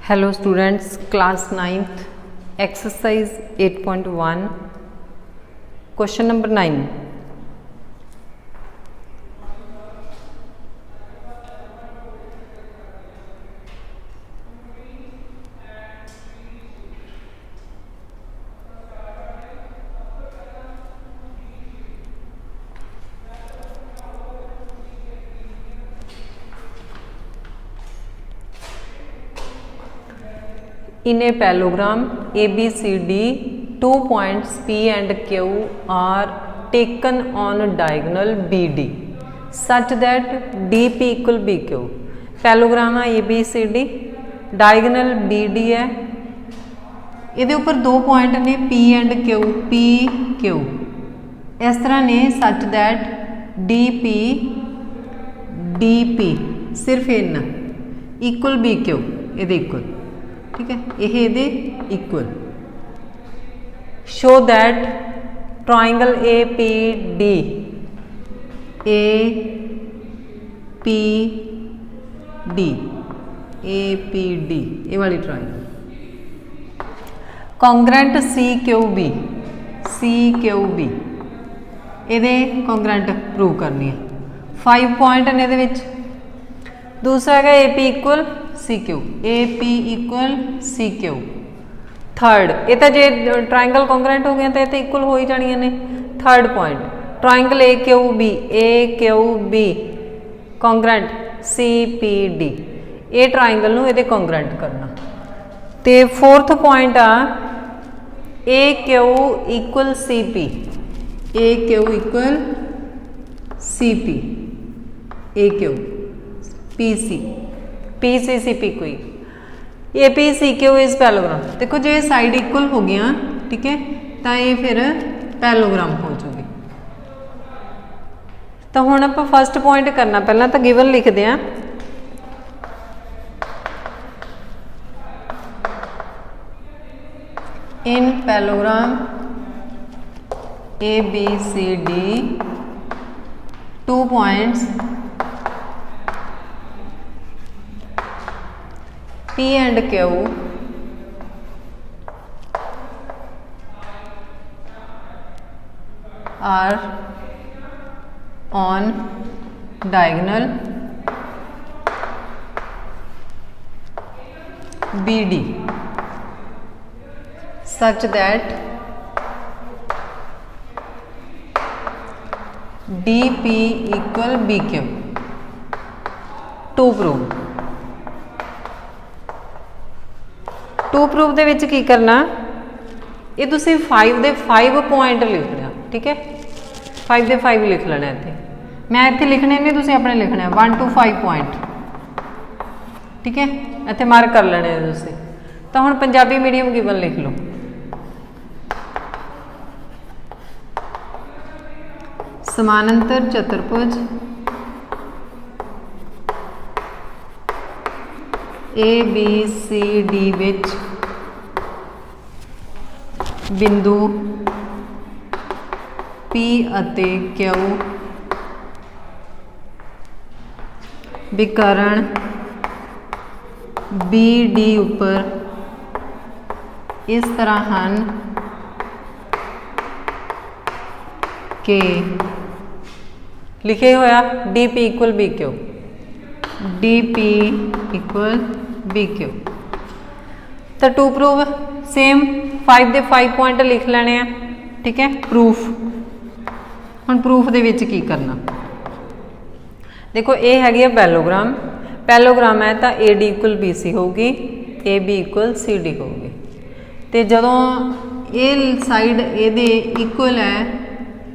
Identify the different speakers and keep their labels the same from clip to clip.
Speaker 1: Hello students, class 9th, exercise 8.1, question number 9. In a parallelogram ABCD, 2 points P and Q are taken on diagonal BD such that DP equal BQ. Parallelogram है ABCD, diagonal BD है, ये ऊपर दो point ने P and Q, PQ इस तरह ने such that DP DP सिर्फ इन इक्वल BQ ये इक्वल, ठीक है, ये equal. Show that triangle APD ये वाली ट्राइंगल कॉन्ग्रेंट CQB ये कॉन्ग्रेंट प्रूव करनी है। 5 पॉइंट ने ये दूसरा है AP इक्वल CQ। थर्ड ये तो जे ट्राइंगल कॉन्ग्रेंट हो गया तो ये इक्वल हो ही जानिया ने। Third point triangle AQB congruent CPD ये ट्राइंगल नूं ये कॉन्ग्रेंट करना। तो फोर्थ पॉइंट आ AQ equal CP AQ PCCP कोई APCQ इज पैलोग्राम। देखो जो ये साइड इक्वल हो गया, ठीक है, तो ये फिर पैलोग्राम हो जाएगी। तो हुण आप फर्स्ट पॉइंट करना, पहला तो गिवन लिखते हैं। इन parallelogram ABCD 2 points P and Q are on diagonal BD such that DP equal BQ to prove। To proof दे विच की करना, ये तुसी 5 दे 5 पॉइंट लिखना, ठीक है, 5 दे 5 लिख लेना। इत्थे मैं इत्थे लिखने नहीं, तुसी अपने लिखना है 1 to 5 पॉइंट, ठीक है, इत्थे मार्क कर लेने तुसी। तो हुण पंजाबी मीडियम गिवन लिख लो। समानांतर चतुर्भुज ABCD विच बिंदु P अते Q विकर्ण BD उपर इस तरह हैं कि लिखे होया DP equal BQ, DP equal BQ। तो टू प्रूव सेम 5 दे 5 पॉइंट लिख लेने हैं, ठीक है। प्रूफ हुण प्रूफ दे विच की करना, देखो ये हैगी है पैलोग्राम है तो AD इक्वल BC होगी, AB इक्वल CD होगी। तो जदों ये साइड ये इक्वल है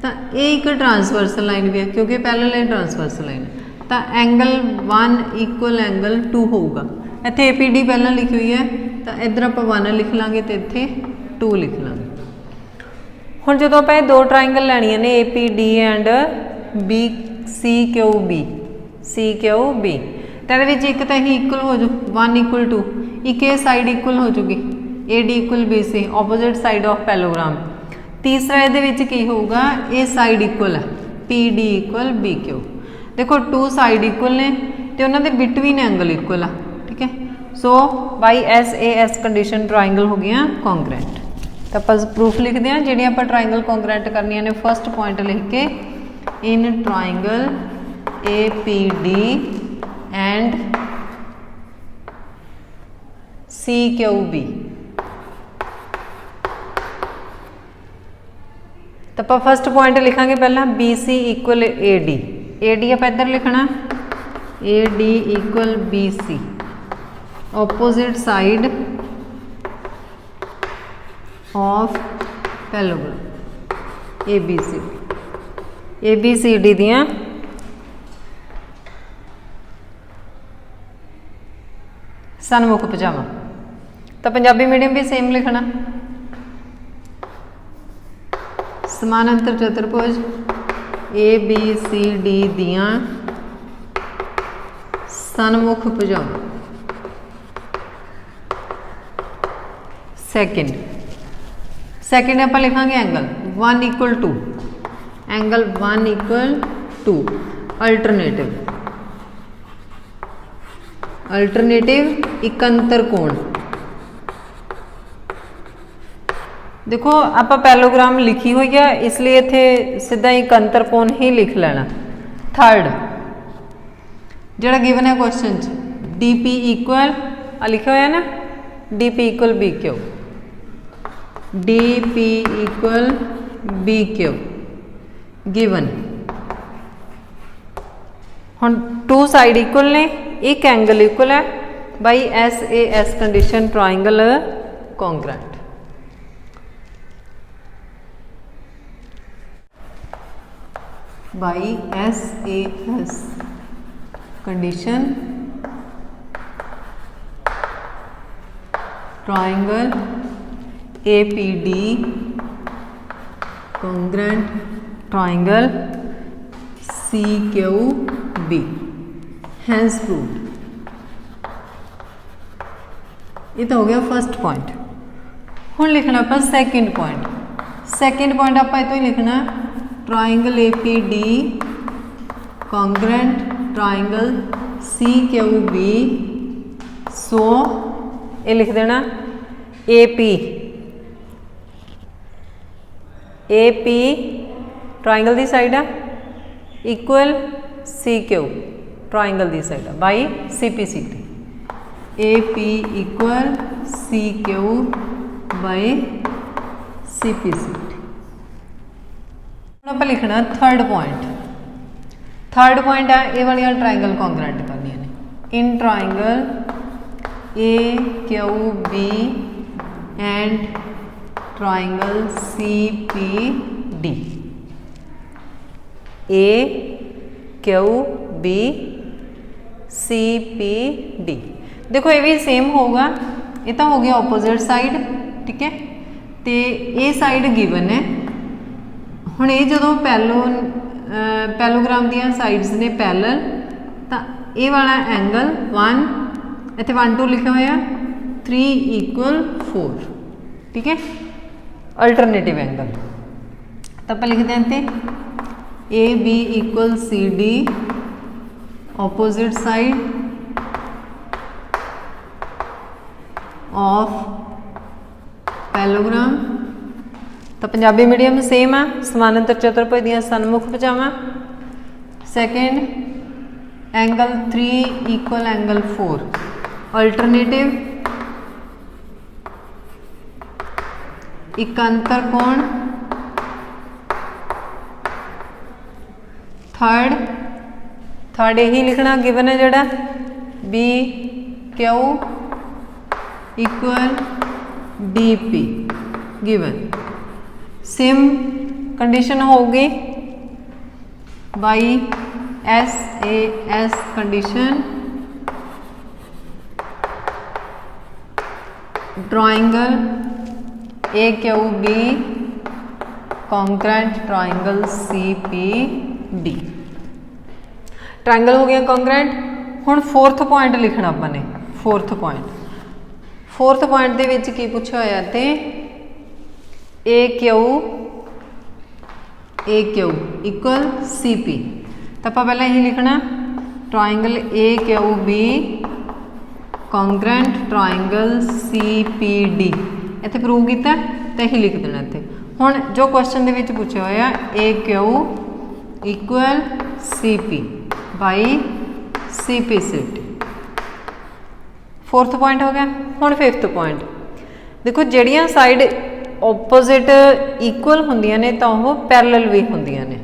Speaker 1: तो ये एक ट्रांसवर्सल लाइन भी है, क्योंकि पैरेलल लाइन ट्रांसवर्सल लाइन है, तो एंगल 1 इक्वल एंगल 2 होगा। इत्थे APD पहला लिखी हुई है, तो इधर आप 1 लिख लाँगे तो इत्थे 2 लिख लाँगे। हुण जदों आपां दो ट्राइंगल लैणियां ने APD एंड CQB तो इहदे विच एक तो यही इक्वल हो जाऊ 1 इक्वल 2, एक ये साइड इक्वल हो जूगी AD equal BC opposite side of parallelogram. तीसरा ये विच की होगा, ये साइड इक्वल है PD इक्वल BQ। देखो 2 साइड इक्वल ने तो उन्होंने बिटवीन एंगल इक्वल है, ठीक है। So by SAS condition triangle हो गया कॉन्ग्रेंट। तो आप प्रूफ लिखते हैं जी आप ट्राइंगल कॉन्ग्रेंट करनी ने फर्स्ट पॉइंट लिख के in triangle APD and CQB। तो आप फर्स्ट पॉइंट लिखांगे पहला BC इक्वल AD आप इधर लिखना AD equal BC opposite side of parallelogram ABCD दियां सन्मुख भुजावां। तो पंजाबी मीडियम भी सेम लिखना समानांतर चतुर्भुज ABCD दियां सन्मुख भुजावां। सैकेंड आप लिखांगे angle 1 equal to angle 1 equal to alternative इकंतर कोण। देखो आप पैलोग्राम लिखी हुई है इसलिए इत्थे सीधा इकंतर कोण ही लिख लेना। थर्ड जिहड़ा गिवन है क्वेश्चन DP इक्वल लिखा हुआ है ना DP equal BQ DP equal BQ गिवन। हुण टू साइड इक्वल ने एक एंगल इक्वल है by SAS condition triangle congruent. By SAS condition triangle APD congruent triangle CQB hence proved. ये तो हो गया फर्स्ट पॉइंट। हुण लिखना आप सैकेंड पॉइंट आप इतों ही लिखना triangle APD congruent triangle CQB। सो ये लिख देना AP ट्राइंगल दी साइड है इक्वल CQ ट्राइंगल दी साइड है by CPCD AP equal CQ by CPCD। आप लिखना थर्ड पॉइंट है ये वाली ट्राइंगल कॉन्ग्रेंट करनी ने in triangle AQB and triangle CPD AQB CPD। देखो ये भी सेम होगा ये तो हो गया ऑपोजिट साइड ठीक है तो ये साइड गिवन है। हुण ये जो पैलोग्राम दियां साइड्स ने पैरल तो ये वाला एंगल 1 इत्थे 1 2 लिखा हुआ 3 इक्वल 4 ठीक है अल्टरनेटिव एंगल। तो आप लिखते हैं AB equal CD opposite side of parallelogram. तो पंजाबी मीडियम सेम है समानांतर चतुर्भुज दियां सन्मुख भुजावां। Second angle 3 equal angle 4 alternative इकंतर कोण। थर्ड यही लिखना गिवन है जोड़ा BQ equal DP given. Same condition होगी by SAS condition triangle AQB congruent triangle CPD। Triangle हो गया कॉन्ग्रेंट। हुण फोर्थ पॉइंट लिखना अपने फोर्थ पॉइंट दे विच की पूछा होया ते AQ इक्वल CP। तो आप पहले यही लिखना triangle AQB congruent triangle CPD इत्थे प्रूव किया तो यही लिख देना इत्थे। हुण जो क्वेश्चन दे विच पूछा होया AQ equal CP by CPCT। Fourth point हो गया। हुण फिफ्थ पॉइंट देखो, जड़ियाँ साइड ओपोजिट इक्वल होंदियां ने तो वो पैरेलल भी होंदियां ने।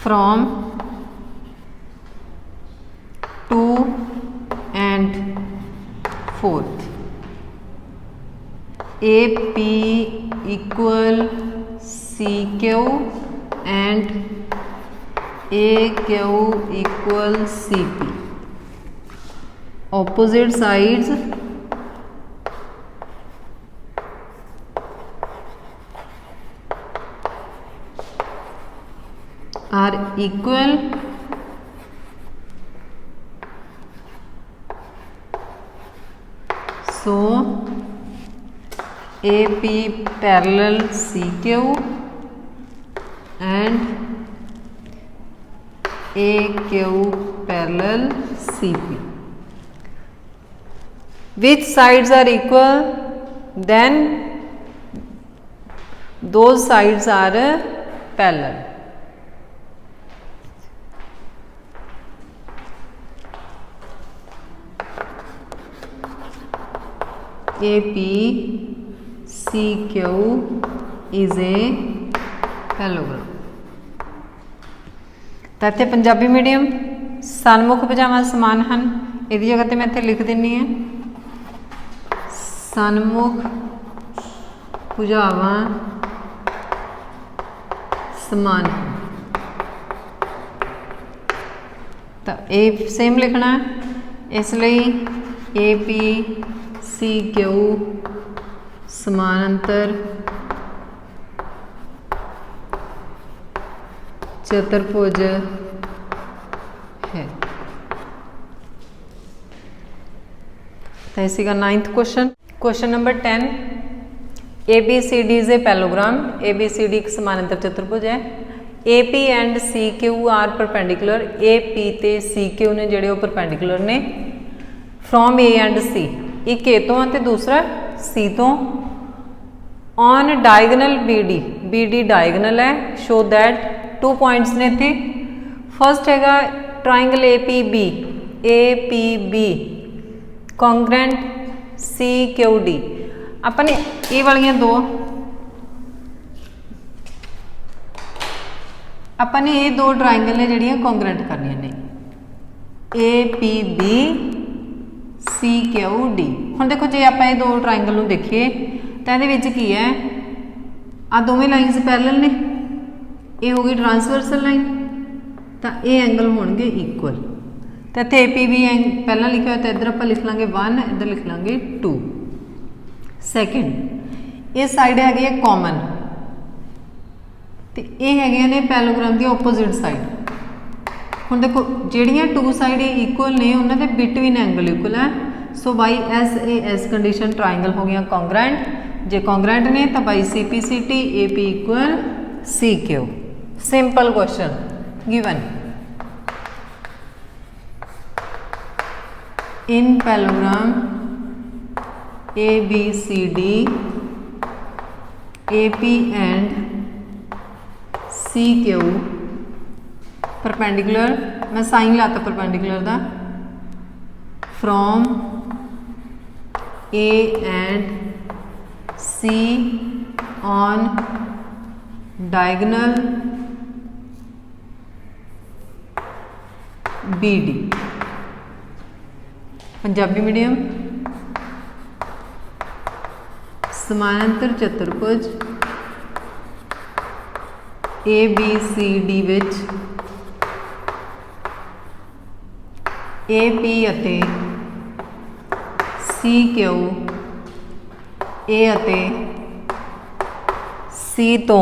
Speaker 1: From 2 and 4th AP equal CQ and AQ equal CP. Opposite sides are equal so AP parallel CQ and AQ parallel CP. Which sides are equal? Then those sides are parallel. AP CQ is a parallelogram। तो इत्थे Punjabi medium सन्मुख भुजावां समान हैं, इहदी जगह ते मैं इत्थे लिख दिंनी है सन्मुख भुजावां समान हैं। तो ये सेम लिखना है, इसलिए AP CQ समानांतर चतुर्भुज है। तो इसी का 9th question. Question number 10, ABCD is a parallelogram. ABCD एक समानांतर चतुर्भुज है। AP and CQ are perpendicular. AP ते CQ ने जिहड़े परपेंडिकुलर ने फ्रॉम A एंड C, एक A तो ते दूसरा C तो। ऑन डायगनल BD डायगनल है। शो दैट 2 पॉइंट्स ने इत्थे। फर्स्ट हैगा ट्राइंगल APB कॉन्ग्रेंट CQD। अपने ये वालियां दो अपने ये दो ट्राइंगल ने जिहड़ियां कॉन्ग्रेंट करनियां ने APB CQD। हुण देखो जे आपां ये दो ट्राइंगल नूं देखिए तो इहदे विच की है, आ दोवें लाइनस पैरेलल ने, ये होगी ट्रांसवर्सल लाइन, तो ये एंगल होणगे इक्वल। तो इत्थे APB पहला लिखा हो तो इधर आप लिख लांगे 1, इधर लिख लांगे 2। सैकेंड ये साइड है कॉमन, तो ये है ने पैरेललोग्राम की ओपोजिट साइड। हुण देखो जिहड़ियां 2 साइड इक्वल ने उन्होंने बिटवीन एंगल इक्वल है। So by SAS condition triangle हो गया कॉन्ग्रेंट। जे कॉन्ग्रेंट ने तो by CPCT AP equal CQ। Simple question given. In parallelogram ABCD AP and CQ perpendicular, मैं साइन लाता परपेंडिकुलर दा, from A and C on diagonal BD। Punjabi medium समानांतर चतुर्भुज ABCD विच AP अते CQ A अते C तो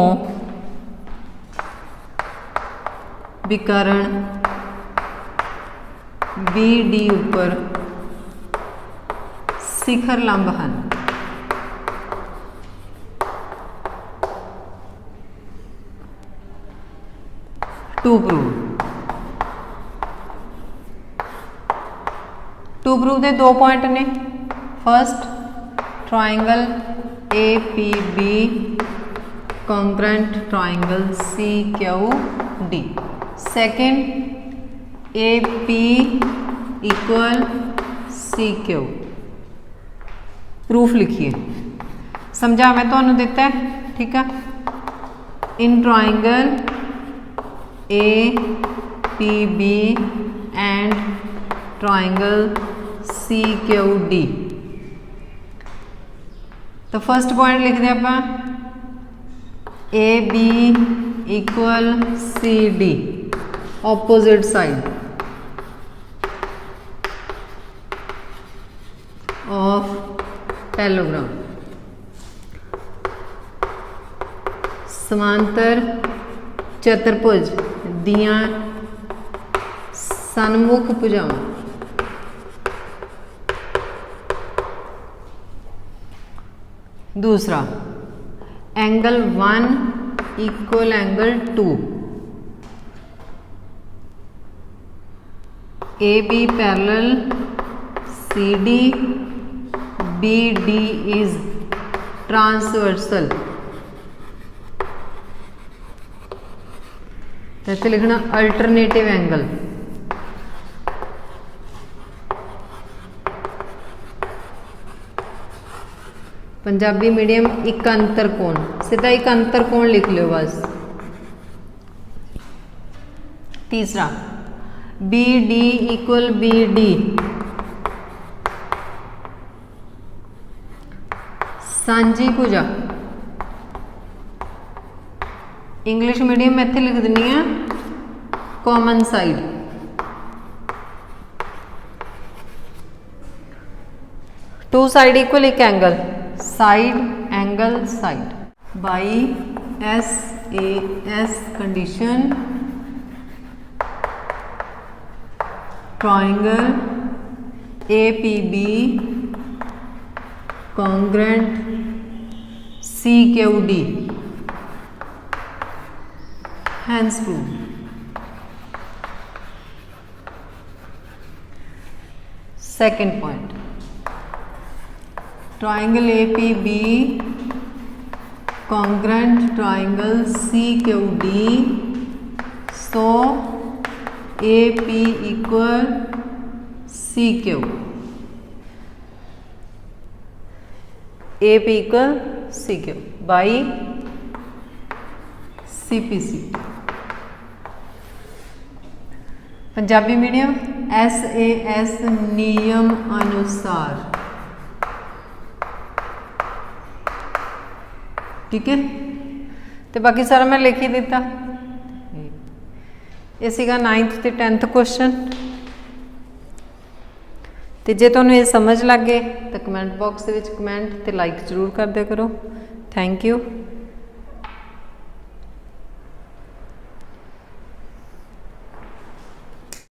Speaker 1: विकर्ण BD उपर शिखर लंब हैं। टू प्रूव टू प्रूव दे दो पॉइंट ने first triangle A P B congruent triangle C Q D, second A P equal C Q. Proof लिखिए, समझा मैं तो दिता है, ठीक है। In triangle A P B and triangle C Q D, तो फर्स्ट पॉइंट लिख दें आप A B equal C D, opposite side of parallelogram, समांतर चतुर्भुज दियां सन्मुख भुजावां दूसरा angle 1 equal angle 2, A B parallel C D, B D is transversal, तो इत्थे लिखना अल्टरनेटिव एंगल, पंजाबी मीडियम एक अंतर कोण, सीधा एक अंतर कोण लिख लो बस। तीसरा B D equal B D, सांझी भुजा, इंग्लिश मीडियम में इत्थे लिख दिनी है common side, two side equal एक angle, side angle side, by S A S condition triangle A P B congruent C Q D, hence prove. Second point triangle A P B congruent triangle C Q D, so A P equal C Q, A P equal C Q by C P C. Punjabi medium S A S नियम अनुसार, ठीक है। तो बाकी सारा मैं लिख ही दिता। ये सीगा 9th ते 10th क्वेश्चन। तो जे तुहानूं ये समझ लग गए तो कमेंट बॉक्स के कमेंट ते लाइक जरूर कर दिया करो। Thank you.